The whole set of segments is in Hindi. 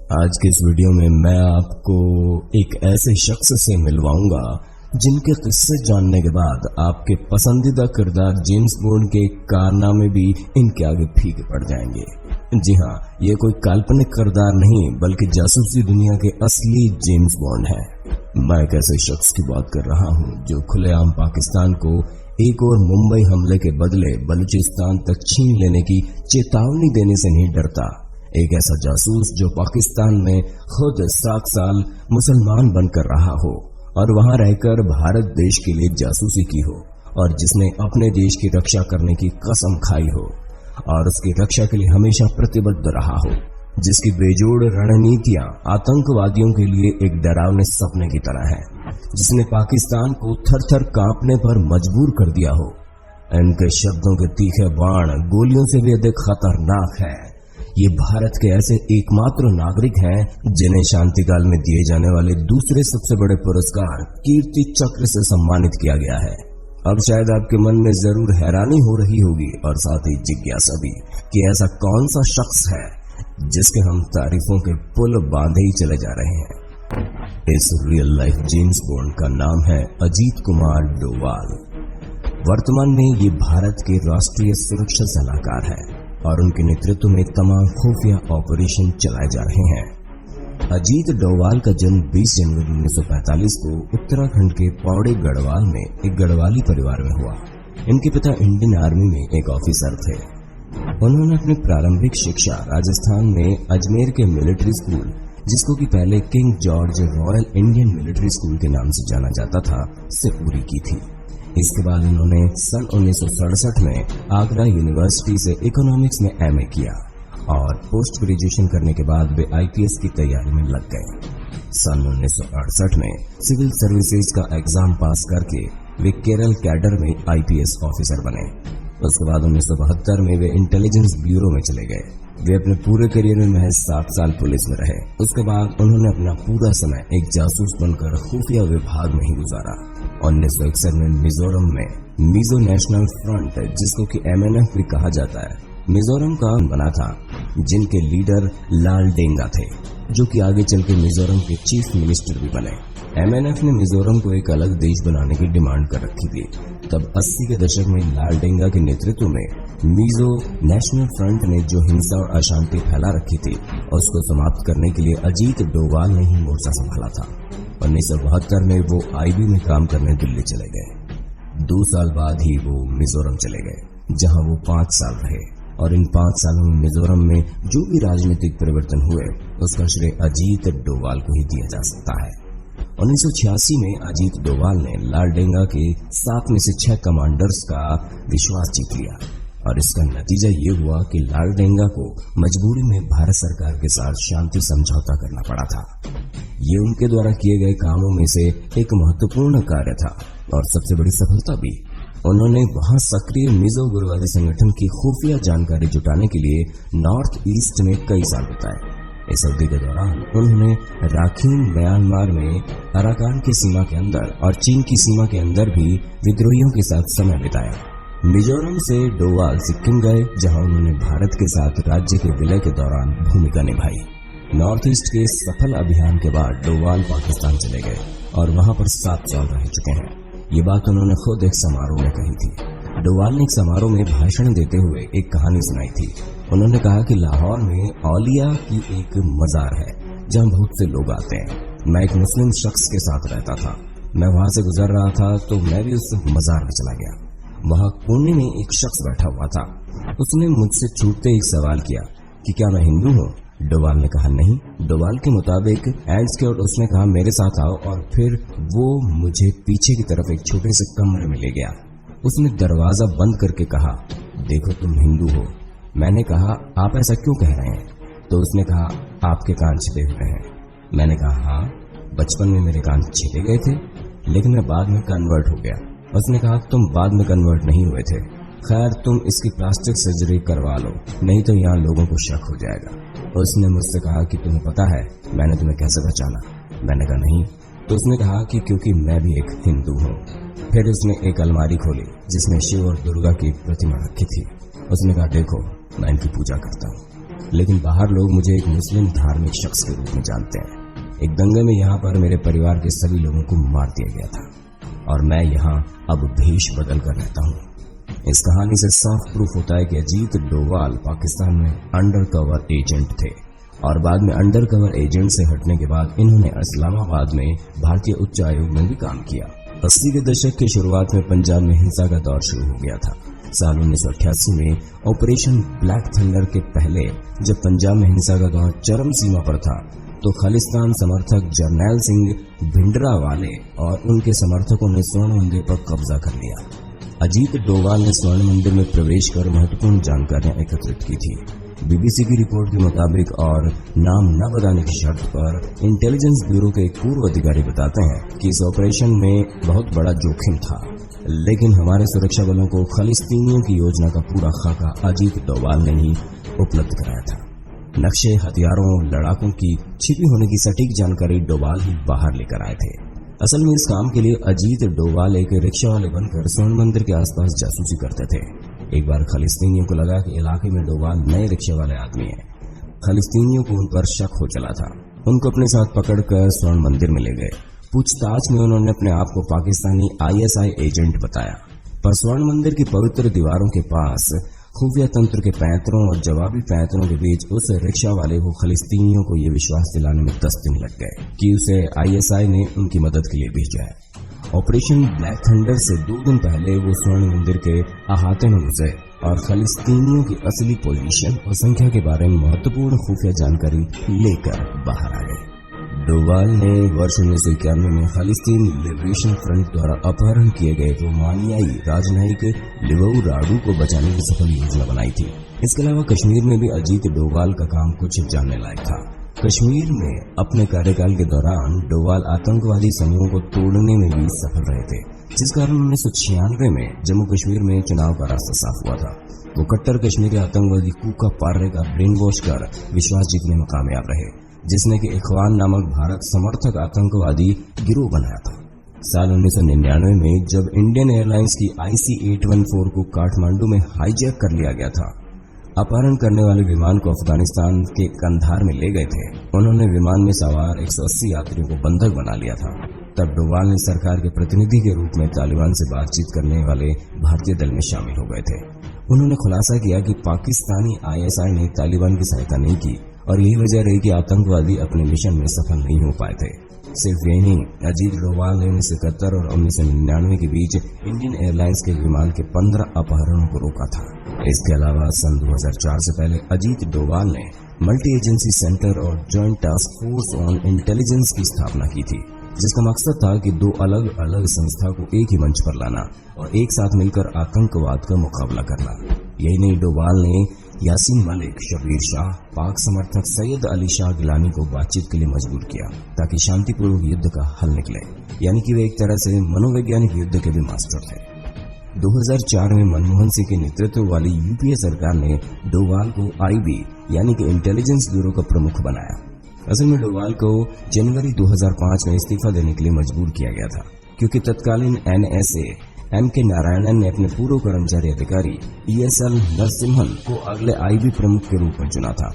आज के इस वीडियो में मैं आपको एक ऐसे शख्स से मिलवाऊंगा जिनके किस्से जानने के बाद आपके पसंदीदा किरदार जेम्स बॉन्ड के कारनामे भी इनके आगे फीके पड़ जाएंगे। जी हाँ, ये कोई काल्पनिक किरदार नहीं बल्कि जासूसी दुनिया के असली जेम्स बॉन्ड है। मैं एक ऐसे शख्स की बात कर रहा हूँ जो खुलेआम पाकिस्तान को एक और मुंबई हमले के बदले बलूचिस्तान तक छीन लेने की चेतावनी देने से नहीं डरता। एक ऐसा जासूस जो पाकिस्तान में खुद 7 साल मुसलमान बनकर रहा हो और वहां रहकर भारत देश के लिए जासूसी की हो और जिसने अपने देश की रक्षा करने की कसम खाई हो और उसकी रक्षा के लिए हमेशा प्रतिबद्ध रहा हो, जिसकी बेजोड़ रणनीतियां आतंकवादियों के लिए एक डरावने सपने की तरह है, जिसने पाकिस्तान को थर-थर कांपने पर मजबूर कर दिया हो। इनके शब्दों के तीखे बाण गोलियों से भी अधिक खतरनाक है। ये भारत के ऐसे एकमात्र नागरिक हैं जिन्हें शांति काल में दिए जाने वाले दूसरे सबसे बड़े पुरस्कार कीर्ति चक्र से सम्मानित किया गया है। अब शायद आपके मन में जरूर हैरानी हो रही होगी और साथ ही जिज्ञासा भी कि ऐसा कौन सा शख्स है जिसके हम तारीफों के पुल बांधे ही चले जा रहे हैं। इस रियल लाइफ जेम्स बॉन्ड का नाम है अजीत कुमार डोवाल। वर्तमान में ये भारत के राष्ट्रीय सुरक्षा सलाहकार है और उनके नेतृत्व में तमाम खुफिया ऑपरेशन चलाए जा रहे हैं। अजीत डोवाल का जन्म 20 जनवरी 1945 को उत्तराखंड के पौड़ी गढ़वाल में एक गढ़वाली परिवार में हुआ। इनके पिता इंडियन आर्मी में एक ऑफिसर थे। उन्होंने अपनी प्रारंभिक शिक्षा राजस्थान में अजमेर के मिलिट्री स्कूल, जिसको कि पहले king George royal Indian military school के नाम से जाना जाता था, से पूरी की थी। इसके बाद उन्होंने सन 1967 में आगरा यूनिवर्सिटी से इकोनॉमिक्स में एमए किया और पोस्ट ग्रेजुएशन करने के बाद वे आईपीएस की तैयारी में लग गए। सन 1968 में सिविल सर्विसेज का एग्जाम पास करके वे केरल कैडर में आईपीएस ऑफिसर बने। उसके बाद 1972 में वे इंटेलिजेंस ब्यूरो में चले गए। वे अपने पूरे करियर में महज 7 साल पुलिस में रहे। उसके बाद उन्होंने अपना पूरा समय एक जासूस बनकर खुफिया विभाग में ही गुजारा। 1961 में मिजोरम में मिजो नेशनल फ्रंट, जिसको कि एमएनएफ भी कहा जाता है, मिजोरम का बना था, जिनके लीडर लाल डेंगा थे, जो कि आगे चल के मिजोरम के चीफ मिनिस्टर भी बने। एमएनएफ ने मिजोरम को एक अलग देश बनाने की डिमांड कर रखी थी। तब 80 के दशक में लाल डेंगा के नेतृत्व में मिजो नेशनल फ्रंट ने जो हिंसा और अशांति फैला रखी थी, उसको समाप्त करने के लिए अजीत डोवाल ने ही मोर्चा संभाला था। 1972 में वो आईबी में काम करने दिल्ली चले गए। 2 साल बाद ही वो मिजोरम चले गए, जहां वो 5 साल रहे और इन 5 सालों में मिजोरम में जो भी राजनीतिक परिवर्तन हुए उसका श्रेय अजीत डोवाल को ही दिया जा सकता है। 1986 में अजीत डोवाल ने लाल डेंगा के 7 में से 6 कमांडर्स का विश्वास जीत लिया और इसका नतीजा ये हुआ कि लाल डेंगा को मजबूरी में भारत सरकार के साथ शांति समझौता करना पड़ा था। ये उनके द्वारा किए गए कामों में से एक महत्वपूर्ण कार्य था और सबसे बड़ी सफलता भी। उन्होंने वहां सक्रिय मिजो उग्रवादी संगठन की खुफिया जानकारी जुटाने के लिए नॉर्थ ईस्ट में कई साल बिताए। इस अवधि के दौरान उन्होंने राखीन म्यांमार में अराकान की सीमा के अंदर और चीन की सीमा के अंदर भी विद्रोहियों के साथ समय बिताया। मिजोरम से डोवाल सिक्किम गए, जहां उन्होंने भारत के साथ राज्य के विलय के दौरान भूमिका निभाई। नॉर्थ ईस्ट के सफल अभियान के बाद डोवाल पाकिस्तान चले गए और वहां पर 7 साल रह चुके हैं। ये बात उन्होंने खुद एक समारोह में कही थी। डोवाल ने एक समारोह में भाषण देते हुए एक कहानी सुनाई थी। उन्होंने कहा कि लाहौर में औलिया की एक मजार है जहां बहुत से लोग आते हैं। मैं एक मुस्लिम शख्स के साथ रहता था। मैं वहां से गुजर रहा था तो मैं भी उस मजार में चला गया। वहां कोने में एक शख्स बैठा हुआ था। उसने मुझसे छूटते ही सवाल किया कि क्या मैं हिंदू हूँ। डोवाल ने कहा नहीं। डोवाल के मुताबिक हैंड्स के और उसने कहा मेरे साथ आओ और फिर वो मुझे पीछे की तरफ एक छोटे से कमरे में ले गया। उसने दरवाजा बंद करके कहा, देखो तुम हिंदू हो। मैंने कहा आप ऐसा क्यों कह रहे हैं? तो उसने कहा आपके कान छिपे हुए हैं। मैंने कहा हाँ, बचपन में मेरे कान छीले गए थे लेकिन मैं बाद में कन्वर्ट हो गया। उसने कहा तुम बाद में कन्वर्ट नहीं हुए थे। खैर तुम इसकी प्लास्टिक सर्जरी करवा लो, नहीं तो यहाँ लोगों को शक हो जाएगा। उसने मुझसे कहा कि तुम्हें पता है मैंने तुम्हें कैसे पहचाना? मैंने कहा नहीं। तो उसने कहा कि क्योंकि मैं भी एक हिंदू हूँ। फिर उसने एक अलमारी खोली जिसमें शिव और दुर्गा की एक प्रतिमा रखी थी। उसने कहा देखो मैं इनकी पूजा करता हूँ। लेकिन बाहर लोग मुझे एक मुस्लिम धार्मिक शख्स के रूप में जानते हैं। एक दंगे में यहाँ पर मेरे परिवार के सभी लोगों को मार दिया गया था और मैं यहाँ अब भेष बदल कर रहता हूँ। इस कहानी से साफ प्रूफ होता है कि अजीत डोवाल पाकिस्तान में अंडर कवर एजेंट थे और बाद में अंडर कवर एजेंट से हटने के बाद इन्होंने इस्लामाबाद में भारतीय उच्च आयोग में भी काम किया। 80 के दशक की शुरुआत में पंजाब में हिंसा का दौर शुरू हो गया था। साल 1988 में ऑपरेशन ब्लैक थंडर के पहले जब पंजाब में हिंसा का दौर चरम सीमा पर था तो खालिस्तान समर्थक जरनैल सिंह भिंडरावाले और उनके समर्थकों ने स्वर्ण मंदिर पर कब्जा कर लिया। अजीत डोवाल ने स्वर्ण मंदिर में प्रवेश कर महत्वपूर्ण जानकारियां एकत्रित की थी। बीबीसी की रिपोर्ट के मुताबिक और नाम न बताने की शर्त पर इंटेलिजेंस ब्यूरो के एक पूर्व अधिकारी बताते हैं कि इस ऑपरेशन में बहुत बड़ा जोखिम था, लेकिन हमारे सुरक्षा बलों को खलिस्तीनियों की योजना का पूरा खाका अजीत डोवाल ने ही उपलब्ध कराया था। नक्शे, हथियारों, लड़ाकों की छिपी होने की सटीक जानकारी डोवाल ही बाहर लेकर आए थे। असल में इस काम के लिए अजीत डोवाल एक रिक्शा वाले बनकर स्वर्ण मंदिर के आसपास जासूसी करते थे। एक बार खलिस्तीनियों को लगा कि इलाके में डोवाल नए रिक्शे वाले आदमी हैं। खलिस्तीनियों को उन पर शक हो चला था। उनको अपने साथ पकड़कर स्वर्ण मंदिर में ले गए। पूछताछ में उन्होंने अपने आप को पाकिस्तानी ISI एजेंट बताया, पर स्वर्ण मंदिर की पवित्र दीवारों के पास खुफिया तंत्र के पैंतरों और जवाबी पैंतरों के बीच उस रिक्शा वाले को खलिस्तीनियों को ये विश्वास दिलाने में 10 दिन लग गए कि उसे ISI ने उनकी मदद के लिए भेजा है। ऑपरेशन ब्लैक थंडर से 2 दिन पहले वो स्वर्ण मंदिर के अहाते में घुसे और खलिस्तीनियों की असली पोजीशन और संख्या के बारे में महत्वपूर्ण खुफिया जानकारी लेकर बाहर आ गए। डोवाल ने वर्ष 1991 में खालिस्तीन लिबरेशन फ्रंट द्वारा अपहरण किए गए रोमानियाई राजनयिक लिवऊ राडू को बचाने की सफल योजना बनाई थी। इसके अलावा कश्मीर में भी अजीत डोवाल का काम कुछ जानने लायक था। कश्मीर में अपने कार्यकाल के दौरान डोवाल आतंकवादी समूहों को तोड़ने में भी सफल रहे थे, जिस कारण 1996 में जम्मू कश्मीर में चुनाव का रास्ता साफ हुआ था। वो कट्टर कश्मीरी आतंकवादी कूका पार्रे का ब्रेन वॉश कर विश्वास जीतने में कामयाब रहे, जिसने कि इखवान नामक भारत समर्थक आतंकवादी गिरोह बनाया था। साल 1999 में जब इंडियन एयरलाइंस की IC-814 को काठमांडू में हाईजैक कर लिया गया था, अपहरण करने वाले विमान को अफगानिस्तान के कंधार में ले गए थे। उन्होंने विमान में सवार 180 यात्रियों को बंधक बना लिया था। तब डोवाल ने सरकार के प्रतिनिधि के रूप में तालिबान से बातचीत करने वाले भारतीय दल में शामिल हो गए थे। उन्होंने खुलासा किया कि पाकिस्तानी ISI ने तालिबान की सहायता नहीं की और यही वजह रही कि आतंकवादी अपने मिशन में सफल नहीं हो पाए थे। सिर्फ यही नहीं, अजीत डोवाल ने 1971 और 1999 के बीच इंडियन एयरलाइंस के विमान के 15 अपहरणों को रोका था। इसके अलावा सन 2004 से पहले अजीत डोवाल ने मल्टी एजेंसी सेंटर और joint task force on intelligence की स्थापना की थी, जिसका मकसद था कि 2 अलग अलग संस्था को एक ही मंच पर लाना और एक साथ मिलकर आतंकवाद का मुकाबला करना। यही नहीं, डोवाल ने यासीन मलिक, शबीर शाह, पाक समर्थक सैयद अली शाह गिलानी को बातचीत के लिए मजबूर किया ताकि शांतिपूर्वक युद्ध का हल निकले, यानी कि वे एक तरह से मनोवैज्ञानिक युद्ध के भी मास्टर थे। 2004 में मनमोहन सिंह के नेतृत्व वाली UPA सरकार ने डोवाल को IB यानी कि इंटेलिजेंस ब्यूरो का प्रमुख बनाया। असल में डोवाल को जनवरी 2005 में इस्तीफा देने के लिए मजबूर किया गया था, क्योंकि तत्कालीन NSA MK नारायणन ने अपने पूर्व कर्मचारी अधिकारी ESL नरसिम्हन को अगले IB प्रमुख के रूप में चुना था।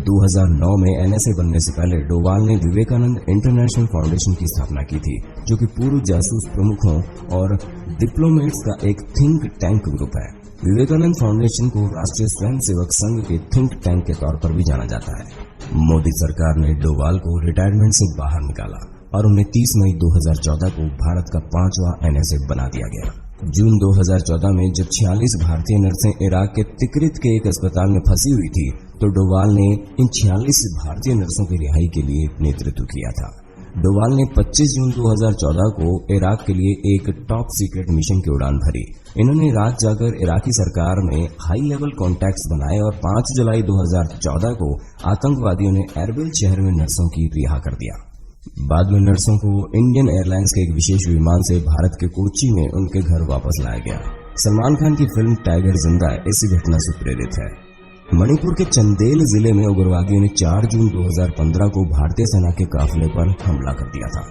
2009 में NSA बनने से पहले डोवाल ने विवेकानंद इंटरनेशनल फाउंडेशन की स्थापना की थी, जो कि पूर्व जासूस प्रमुखों और डिप्लोमेट्स का एक थिंक टैंक ग्रुप है। विवेकानंद फाउंडेशन को राष्ट्रीय स्वयंसेवक संघ के थिंक टैंक के तौर पर भी जाना जाता है। मोदी सरकार ने डोवाल को रिटायरमेंट से बाहर निकाला और उन्हें 30 मई 2014 को भारत का 5वां NSA बना दिया गया। जून 2014 में जब 46 भारतीय नर्सें इराक के तिकरित के एक अस्पताल में फंसी हुई थी, तो डोवाल ने इन 46 भारतीय नर्सों की रिहाई के लिए नेतृत्व किया था। डोवाल ने 25 जून 2014 को इराक के लिए एक टॉप सीक्रेट मिशन की उड़ान भरी। इन्होंने रात जाकर इराकी सरकार में हाई लेवल कॉन्टैक्ट्स बनाए और 5 जुलाई 2014 को आतंकवादियों ने एरबिल शहर में नर्सों की रिहा कर दिया। बाद में नर्सों को इंडियन एयरलाइंस के एक विशेष विमान से भारत के कोच्चि में उनके घर वापस लाया गया। सलमान खान की फिल्म टाइगर जिंदा है इसी घटना से प्रेरित है। मणिपुर के चंदेल जिले में उग्रवादियों ने 4 जून 2015 को भारतीय सेना के काफिले पर हमला कर दिया था।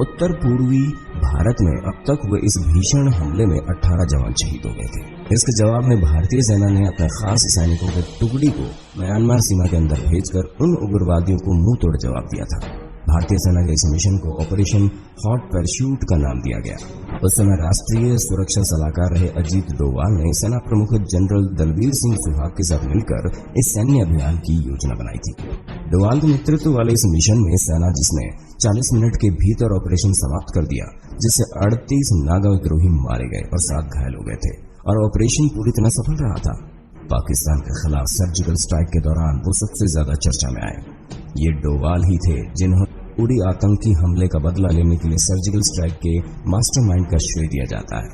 उत्तर पूर्वी भारत में अब तक हुए इस भीषण हमले में 18 जवान शहीद हो गए थे। इसके जवाब में भारतीय सेना ने अपने खास सैनिकों की टुकड़ी को म्यांमार सीमा के अंदर भेजकर उन उग्रवादियों को मुंह तोड़ जवाब दिया था। भारतीय सेना के इस मिशन को ऑपरेशन हॉट पैराशूट का नाम दिया गया। उस समय राष्ट्रीय सुरक्षा सलाहकार रहे अजीत डोवाल ने सेना प्रमुख जनरल दलबीर सिंह सुहाग के साथ मिलकर इस सैन्य अभियान की योजना बनाई थी। डोवाल के नेतृत्व वाले इस मिशन में सेना जिसने 40 मिनट के भीतर ऑपरेशन समाप्त कर दिया, जिससे 38 नागा विद्रोही मारे गए और 7 घायल हो गए थे और ऑपरेशन पूरी तरह सफल रहा था। पाकिस्तान के खिलाफ सर्जिकल स्ट्राइक के दौरान वो सबसे ज्यादा चर्चा में आए। ये डोवाल ही थे जिन्होंने उड़ी आतंकी हमले का बदला लेने के लिए सर्जिकल स्ट्राइक के मास्टरमाइंड का श्रेय दिया जाता है।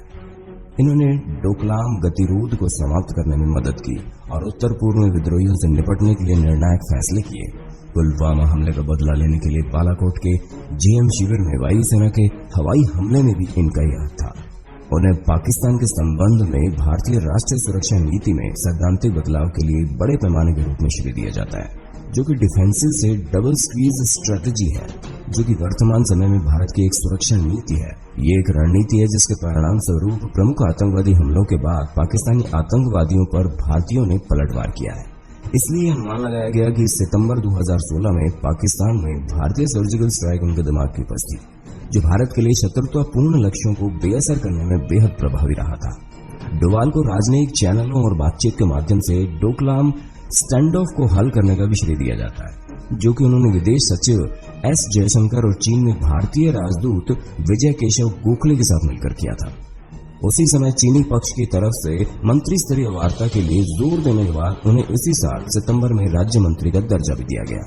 इन्होंने डोकलाम गतिरोध को समाप्त करने में मदद की और उत्तर पूर्व में विद्रोहियों से निपटने के लिए निर्णायक फैसले किए। पुलवामा हमले का बदला लेने के लिए बालाकोट के जेएम शिविर में वायुसेना के हवाई हमले में भी इनका ही हाथ था। उन्हें पाकिस्तान के संबंध में भारतीय राष्ट्रीय सुरक्षा नीति में सैद्धांतिक बदलाव के लिए बड़े पैमाने के रूप में श्रेय दिया जाता है, जो कि डिफेंसिव से डबल स्क्वीज स्ट्रेटजी है, जो कि वर्तमान समय में भारत की एक सुरक्षा नीति है। ये एक रणनीति है जिसके परिणाम स्वरूप प्रमुख आतंकवादी हमलों के बाद पाकिस्तानी आतंकवादियों पर भारतीयों ने पलटवार किया है। इसलिए अनुमान लगाया गया कि सितंबर 2016 में पाकिस्तान में भारतीय सर्जिकल स्ट्राइक उनके दिमाग की उपज थी, जो भारत के लिए शत्रुतापूर्ण लक्ष्यों को बेअसर करने में बेहद प्रभावी रहा था। डोवाल को राजनयिक चैनलों और बातचीत के माध्यम से डोकलाम स्टैंड ऑफ को हल करने का भी श्रेय दिया जाता है, जो कि उन्होंने विदेश सचिव एस जयशंकर और चीन में भारतीय राजदूत विजय केशव गोखले के साथ मिलकर किया था। उसी समय चीनी पक्ष की तरफ से मंत्री स्तरीय वार्ता के लिए जोर देने के बाद उन्हें इसी साल सितंबर में राज्य मंत्री का दर्जा भी दिया गया।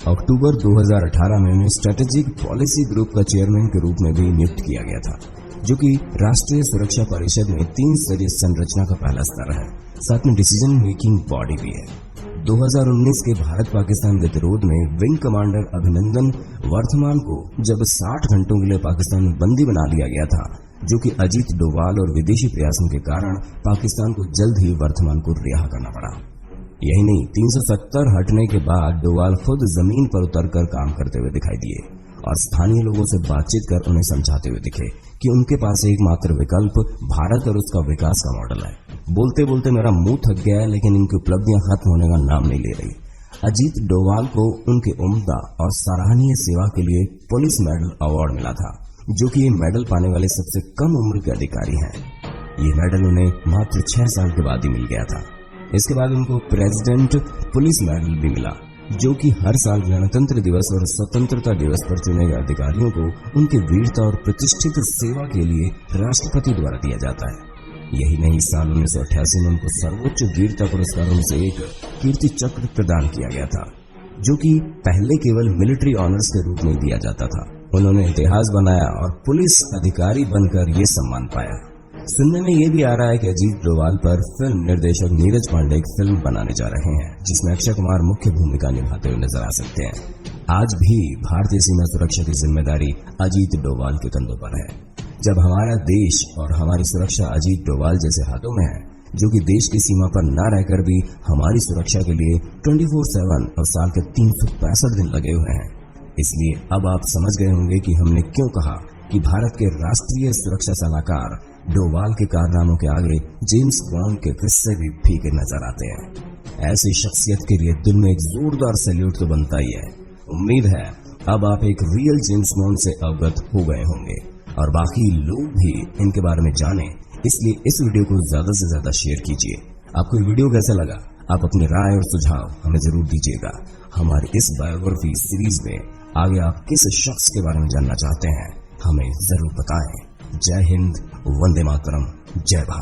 अक्टूबर 2018 में उन्हें स्ट्रेटेजिक पॉलिसी ग्रुप का चेयरमैन के रूप में भी नियुक्त किया गया था, जो कि राष्ट्रीय सुरक्षा परिषद में 3 स्तरीय संरचना का पहला स्तर है, साथ में डिसीजन मेकिंग बॉडी भी है। 2019 के भारत पाकिस्तान गतिरोध में विंग कमांडर अभिनंदन वर्धमान को जब 60 घंटों के लिए पाकिस्तान में बंदी बना लिया गया था, जो कि अजीत डोवाल और विदेशी प्रयासों के कारण पाकिस्तान को जल्द ही वर्धमान को रिहा करना पड़ा। यही नहीं, 370 हटने के बाद डोवाल खुद जमीन पर उतरकर काम करते हुए दिखाई दिए और स्थानीय लोगों से बातचीत कर उन्हें समझाते हुए दिखे कि उनके पास एकमात्र विकल्प भारत और उसका विकास का मॉडल है। बोलते बोलते मेरा मुंह थक गया है, लेकिन इनकी उपलब्धियां खत्म होने का नाम नहीं ले रही। अजीत डोवाल को उनके उम्दा और सराहनीय सेवा के लिए पुलिस मेडल अवार्ड मिला था, जो कि ये मेडल पाने वाले सबसे कम उम्र के अधिकारी हैं। ये मेडल उन्हें मात्र 6 साल के बाद ही मिल गया था। इसके बाद उनको प्रेसिडेंट पुलिस मेडल भी मिला, जो कि हर साल गणतंत्र दिवस और स्वतंत्रता दिवस पर चुने गए अधिकारियों को उनके वीरता और प्रतिष्ठित सेवा के लिए राष्ट्रपति द्वारा दिया जाता है। यही नहीं, साल 1988 में उनको सर्वोच्च वीरता पुरस्कारों से एक कीर्ति चक्र प्रदान किया गया था, जो कि पहले केवल मिलिट्री ऑनर्स के रूप में दिया जाता था। उन्होंने इतिहास बनाया और पुलिस अधिकारी बनकर ये सम्मान पाया। सुनने में ये भी आ रहा है कि अजीत डोवाल पर फिल्म निर्देशक नीरज पांडे एक फिल्म बनाने जा रहे हैं, जिसमें अक्षय कुमार मुख्य भूमिका निभाते हुए नजर आ सकते हैं। आज भी भारतीय सीमा सुरक्षा की जिम्मेदारी अजीत डोवाल के कंधों पर है। जब हमारा देश और हमारी सुरक्षा अजीत डोवाल जैसे हाथों में है, जो कि देश की सीमा पर न रहकर भी हमारी सुरक्षा के लिए 24/7 और साल के 365 दिन लगे हुए हैं। इसलिए अब आप समझ गए होंगे कि हमने क्यों कहा कि भारत के राष्ट्रीय सुरक्षा सलाहकार डोवाल के कारनामों के आगे जेम्स बॉन्ड के किस्से भी फीके नजर आते हैं। ऐसी शख्सियत के लिए दिल में एक जोरदार सैल्यूट तो बनता ही है। उम्मीद है अब आप एक रियल जेम्स बॉन्ड से अवगत हो गए होंगे और बाकी लोग भी इनके बारे में जाने, इसलिए इस वीडियो को ज्यादा से ज्यादा शेयर कीजिए। आपको ये वीडियो कैसा लगा? आप अपनी राय और सुझाव हमें जरूर दीजिएगा। हमारी इस बायोग्राफी सीरीज में आगे आप किस शख्स के बारे में जानना चाहते हैं, हमें जरूर बताएं। जय हिंद, वंदे मातरम, जय भारत।